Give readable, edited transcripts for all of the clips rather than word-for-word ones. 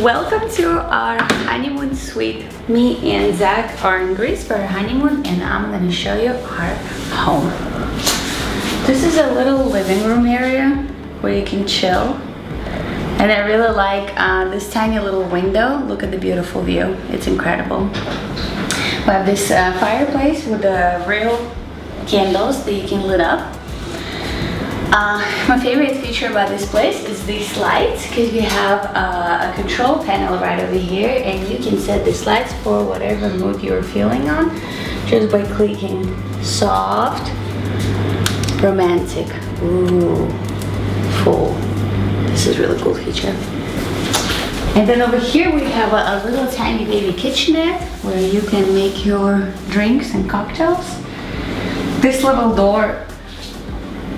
Welcome to our honeymoon suite. Me and Zach are in Greece for our honeymoon, and I'm going to show you our home. This is a little living room area where you can chill. And I really like this tiny little window. Look at the beautiful view. It's incredible. We have this fireplace with the real candles that you can lit up. My favorite feature about this place is these lights, because we have a control panel right over here, and you can set these lights for whatever mood you're feeling on just by clicking. Soft, romantic, ooh, full. This is a really cool feature. And then over here we have a little tiny baby kitchenette where you can make your drinks and cocktails. This little door,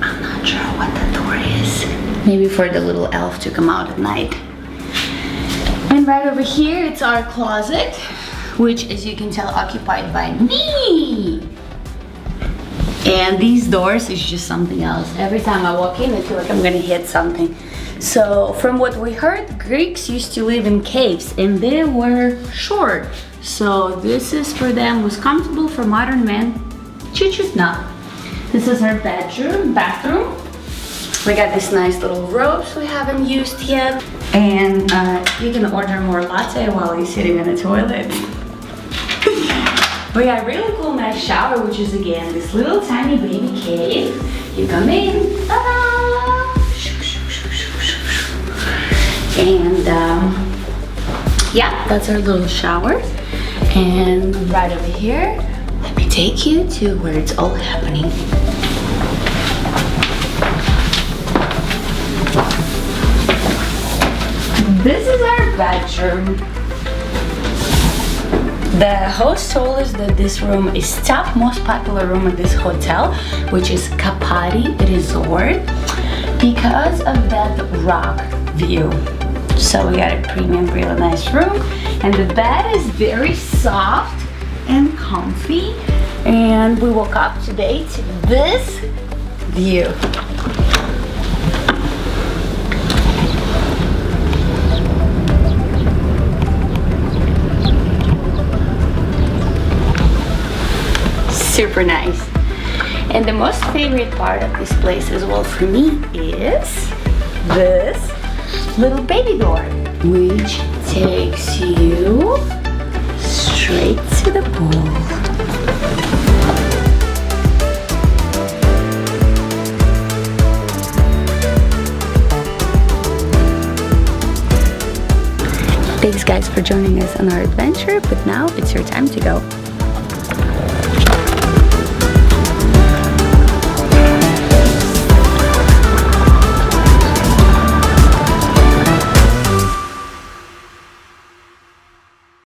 I'm not sure what the door is. Maybe for the little elf to come out at night. And right over here, it's our closet, which, as you can tell, occupied by me. And these doors is just something else. Every time I walk in, I feel like I'm gonna hit something. So from what we heard, Greeks used to live in caves and they were short. So this is for them, was comfortable for modern men. Choo-choo, not. This is our bathroom. We got these nice little robes we haven't used yet. And you can order more latte while you're sitting in the toilet. We got a really cool nice shower, which is again this little tiny baby cave. You come in, ta-da! And yeah, that's our little shower. And right over here, let me take you to where it's all happening. This is our bedroom. The host told us that this room is top most popular room in this hotel, which is Kapari Resort, because of that rock view. So we got a premium, really nice room, and the bed is very soft and comfy. And we woke up today to this view. Super nice. And the most favorite part of this place as well for me is this little baby door, which takes you straight to the pool. Thanks guys for joining us on our adventure, but now it's your time to go.